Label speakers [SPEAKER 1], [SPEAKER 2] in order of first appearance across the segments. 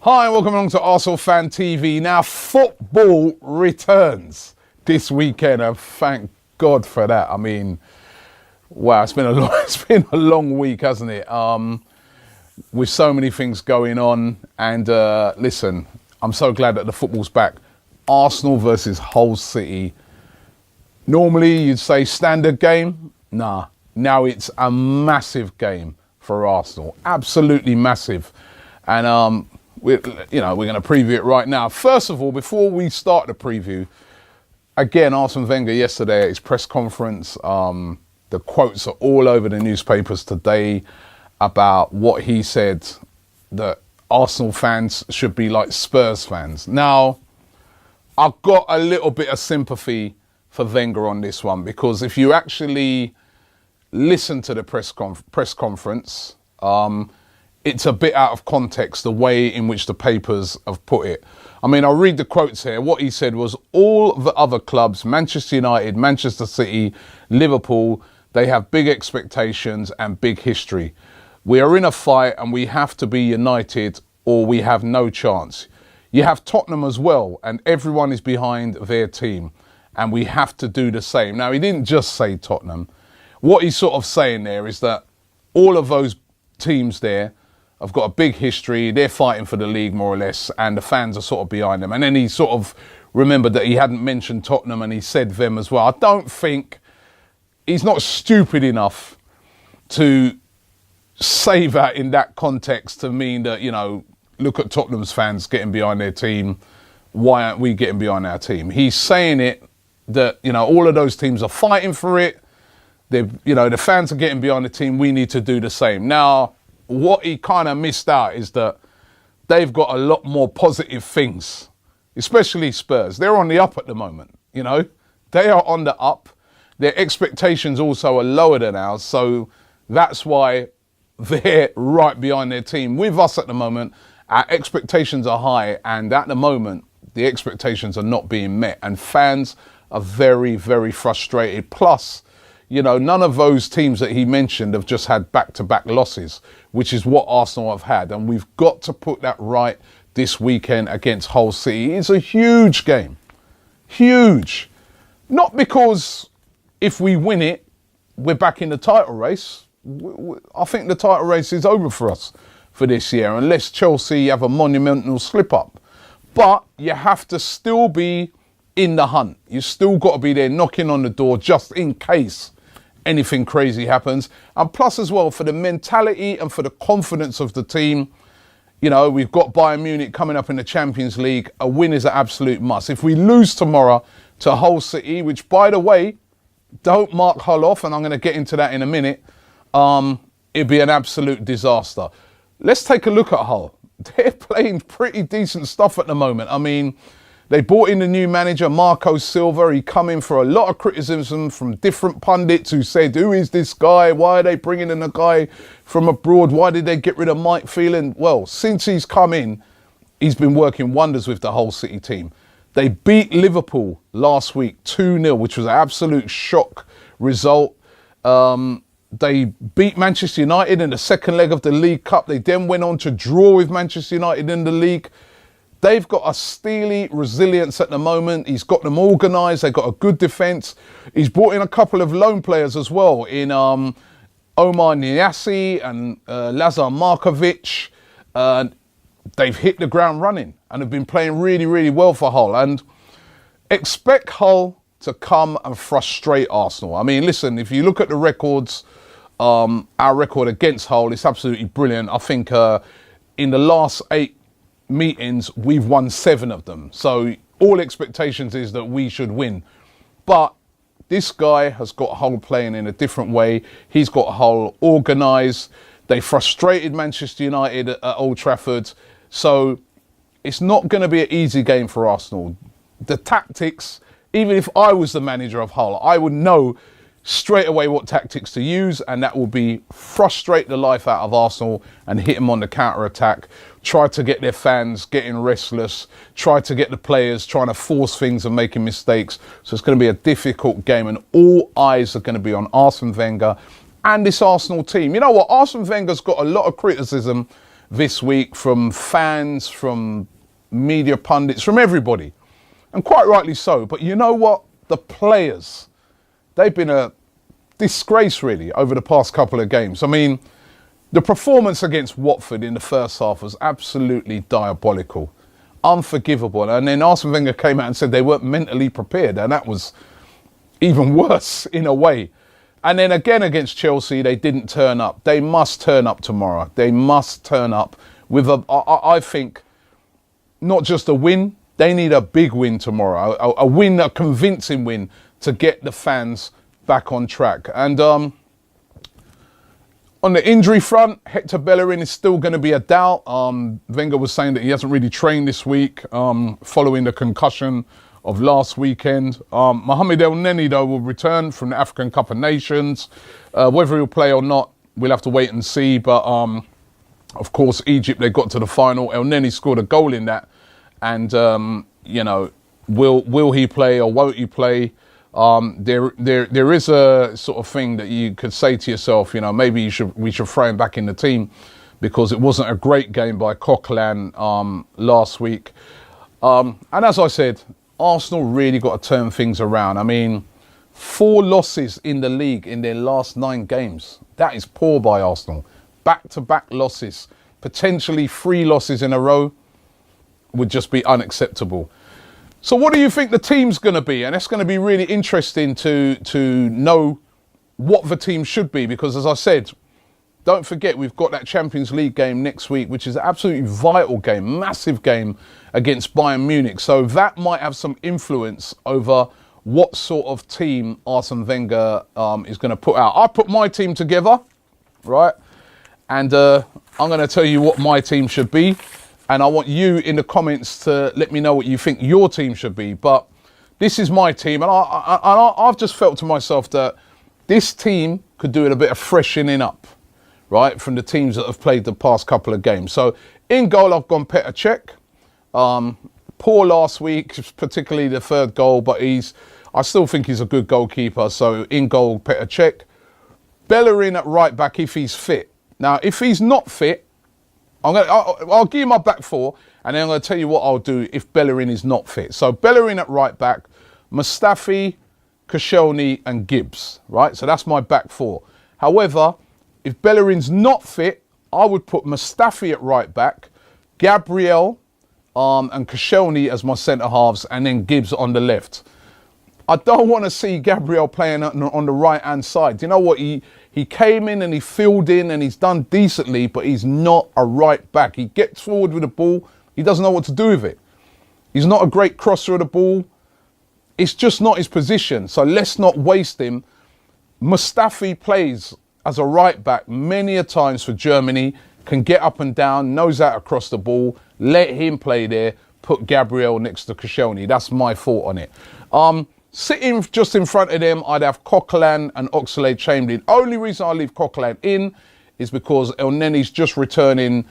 [SPEAKER 1] Hi, welcome along to Arsenal Fan TV. Now, football returns this weekend, and thank God for that. I mean, wow, it's been a long week, hasn't it? With so many things going on, and listen, I'm so glad that the football's back. Arsenal versus Hull City. Normally, you'd say standard game. Nah, now it's a massive game for Arsenal, absolutely massive, and we're going to preview it right now. First of all, before we start the preview, again, Arsene Wenger yesterday at his press conference, the quotes are all over the newspapers today about what he said, that Arsenal fans should be like Spurs fans. Now, I've got a little bit of sympathy for Wenger on this one, because if you actually listen to the press conference, it's a bit out of context, the way in which the papers have put it. I mean, I'll read the quotes here. What he said was, all the other clubs, Manchester United, Manchester City, Liverpool, they have big expectations and big history. We are in a fight and we have to be united or we have no chance. You have Tottenham as well, and everyone is behind their team, and we have to do the same. Now, he didn't just say Tottenham. What he's sort of saying there is that all of those teams there have got a big history. They're fighting for the league, more or less, and the fans are sort of behind them. And then he sort of remembered that he hadn't mentioned Tottenham, and he said them as well. I don't think he's not stupid enough to say that in that context to mean that, look at Tottenham's fans getting behind their team. Why aren't we getting behind our team? He's saying it that, all of those teams are fighting for it. The fans are getting behind the team. We need to do the same. Now, what he kind of missed out is that they've got a lot more positive things, especially Spurs. They're on the up at the moment, They are on the up. Their expectations also are lower than ours. So that's why they're right behind their team. With us at the moment, our expectations are high. And at the moment, the expectations are not being met. And fans are very, very frustrated. Plus, none of those teams that he mentioned have just had back-to-back losses, which is what Arsenal have had. And we've got to put that right this weekend against Hull City. It's a huge game. Huge. Not because if we win it, we're back in the title race. I think the title race is over for us for this year, unless Chelsea have a monumental slip-up. But you have to still be in the hunt. You still got to be there knocking on the door just in case anything crazy happens. And plus as well, for the mentality and for the confidence of the team, we've got Bayern Munich coming up in the Champions League. A win is an absolute must. If we lose tomorrow to Hull City, which, by the way, don't mark Hull off, and I'm going to get into that in a minute, it'd be an absolute disaster. Let's take a look at Hull. They're playing pretty decent stuff at the moment. I mean, they brought in the new manager, Marco Silva. He come in for a lot of criticism from different pundits who said, who is this guy? Why are they bringing in a guy from abroad? Why did they get rid of Mike Phelan? Well, since he's come in, he's been working wonders with the Hull City team. They beat Liverpool last week 2-0, which was an absolute shock result. They beat Manchester United in the second leg of the League Cup. They then went on to draw with Manchester United in the league. They've got a steely resilience at the moment. He's got them organised. They've got a good defence. He's brought in a couple of loan players as well in Omar Niasse and Lazar Markovic. They've hit the ground running and have been playing really, really well for Hull. And expect Hull to come and frustrate Arsenal. I mean, listen, if you look at the records, our record against Hull is absolutely brilliant. I think in the last 8 meetings, we've won 7 of them. So all expectations is that we should win. But this guy has got Hull playing in a different way. He's got Hull organised. They frustrated Manchester United at Old Trafford. So it's not going to be an easy game for Arsenal. The tactics, even if I was the manager of Hull, I would know straight away what tactics to use, and that will be frustrate the life out of Arsenal and hit them on the counter-attack, try to get their fans getting restless, try to get the players trying to force things and making mistakes. So it's going to be a difficult game, and all eyes are going to be on Arsene Wenger and this Arsenal team. You know what? Arsene Wenger's got a lot of criticism this week from fans, from media pundits, from everybody. And quite rightly so. But you know what? The players, they've been a disgrace really over the past couple of games. I mean, the performance against Watford in the first half was absolutely diabolical, unforgivable. And then Arsene Wenger came out and said they weren't mentally prepared. And that was even worse in a way. And then again against Chelsea, they didn't turn up. They must turn up tomorrow. They must turn up with I think, not just a win. They need a big win tomorrow, a win, a convincing win to get the fans back on track. And on the injury front, Hector Bellerin is still going to be a doubt. Wenger was saying that he hasn't really trained this week following the concussion of last weekend. Mohamed El Neni, though, will return from the African Cup of Nations. Whether he'll play or not, we'll have to wait and see. But, of course, Egypt, they got to the final. El Neni scored a goal in that. And, you know, will he play or won't he play? There is a sort of thing that you could say to yourself, you know, maybe we should throw him back in the team because it wasn't a great game by Coquelin last week. And as I said, Arsenal really got to turn things around. I mean, 4 losses in the league in their last 9 games. That is poor by Arsenal. Back-to-back losses, potentially 3 losses in a row would just be unacceptable. So what do you think the team's going to be? And it's going to be really interesting to know what the team should be, because as I said, don't forget we've got that Champions League game next week, which is an absolutely vital game, massive game against Bayern Munich. So that might have some influence over what sort of team Arsene Wenger is going to put out. I put my team together, right? And I'm going to tell you what my team should be. And I want you in the comments to let me know what you think your team should be. But this is my team. And I've just felt to myself that this team could do it a bit of freshening up, right, from the teams that have played the past couple of games. So in goal, I've gone Petr Cech. Poor last week, particularly the 3rd goal, but I still think he's a good goalkeeper. So in goal, Petr Cech. Bellerin at right back if he's fit. Now, if he's not fit, I'll give you my back 4, and then I'm going to tell you what I'll do if Bellerin is not fit. So Bellerin at right back, Mustafi, Koscielny and Gibbs, right? So that's my back 4. However, if Bellerin's not fit, I would put Mustafi at right back, Gabriel and Koscielny as my centre halves, and then Gibbs on the left. I don't want to see Gabriel playing on the right-hand side. Do you know what? He came in and he filled in and he's done decently, but he's not a right back. He gets forward with the ball. He doesn't know what to do with it. He's not a great crosser of the ball. It's just not his position. So let's not waste him. Mustafi plays as a right back many a times for Germany, can get up and down, knows how to cross the ball. Let him play there. Put Gabriel next to Koscielny. That's my thought on it. Sitting just in front of them, I'd have Coquelin and Oxlade-Chamberlain. Only reason I leave Coquelin in is because El Neni's just returning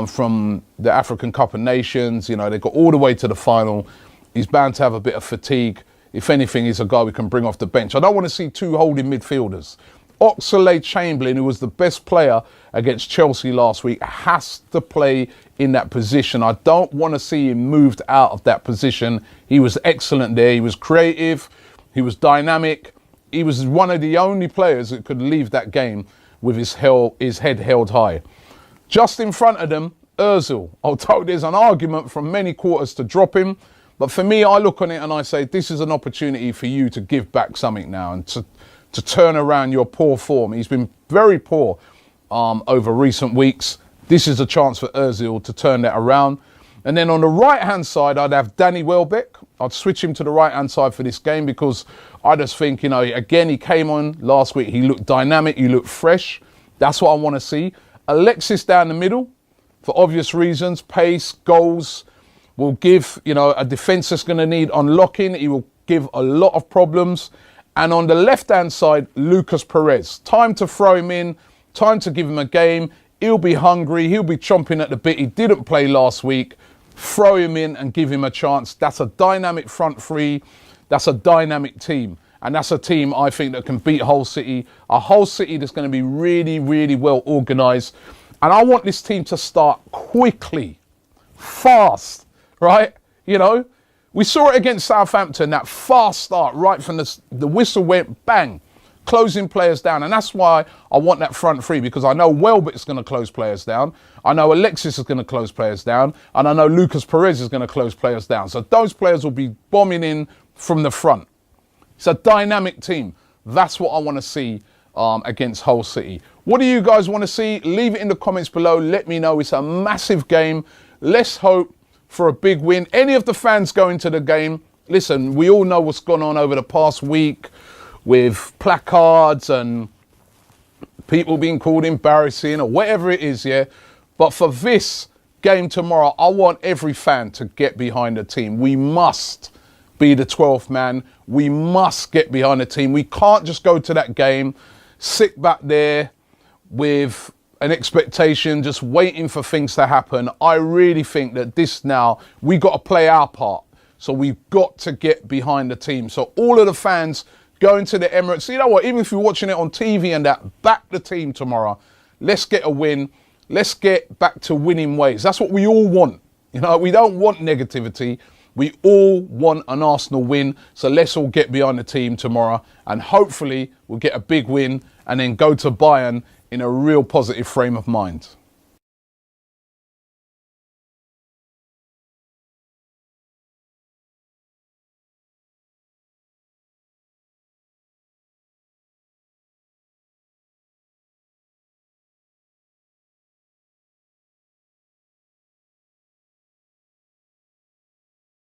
[SPEAKER 1] from the African Cup of Nations. You know, they got all the way to the final. He's bound to have a bit of fatigue. If anything, he's a guy we can bring off the bench. I don't want to see 2 holding midfielders. Oxlade-Chamberlain, who was the best player against Chelsea last week, has to play in that position. I don't want to see him moved out of that position. He was excellent there. He was creative. He was dynamic. He was one of the only players that could leave that game with his head held high. Just in front of them, Ozil. Although there's an argument from many quarters to drop him, but for me, I look on it and I say, this is an opportunity for you to give back something now and to turn around your poor form. He's been very poor over recent weeks. This is a chance for Ozil to turn that around. And then on the right-hand side, I'd have Danny Welbeck. I'd switch him to the right-hand side for this game because I just think, you know, again, he came on last week. He looked dynamic. He looked fresh. That's what I want to see. Alexis down the middle for obvious reasons. Pace, goals will give, you know, a defence that's going to need unlocking. He will give a lot of problems. And on the left-hand side, Lucas Perez. Time to throw him in. Time to give him a game. He'll be hungry. He'll be chomping at the bit. He didn't play last week. Throw him in and give him a chance. That's a dynamic front three. That's a dynamic team. And that's a team, I think, that can beat Hull City. A Hull City that's going to be really, really well organised. And I want this team to start quickly, fast, right? You know, we saw it against Southampton, that fast start right from the whistle went bang, closing players down. And that's why I want that front three, because I know Welbeck's going to close players down. I know Alexis is going to close players down. And I know Lucas Perez is going to close players down. So those players will be bombing in from the front. It's a dynamic team. That's what I want to see against Hull City. What do you guys want to see? Leave it in the comments below. Let me know. It's a massive game. Let's hope for a big win. Any of the fans going to the game, listen, we all know what's gone on over the past week with placards and people being called embarrassing or whatever it is, yeah? But for this game tomorrow, I want every fan to get behind the team. We must be the 12th man. We must get behind the team. We can't just go to that game, sit back there with an expectation, just waiting for things to happen. I really think that this now, we got to play our part. So we've got to get behind the team. So all of the fans going to the Emirates, you know what, even if you're watching it on TV and that, back the team tomorrow. Let's get a win. Let's get back to winning ways. That's what we all want. You know, we don't want negativity. We all want an Arsenal win. So let's all get behind the team tomorrow. And hopefully we'll get a big win and then go to Bayern in a real positive frame of mind.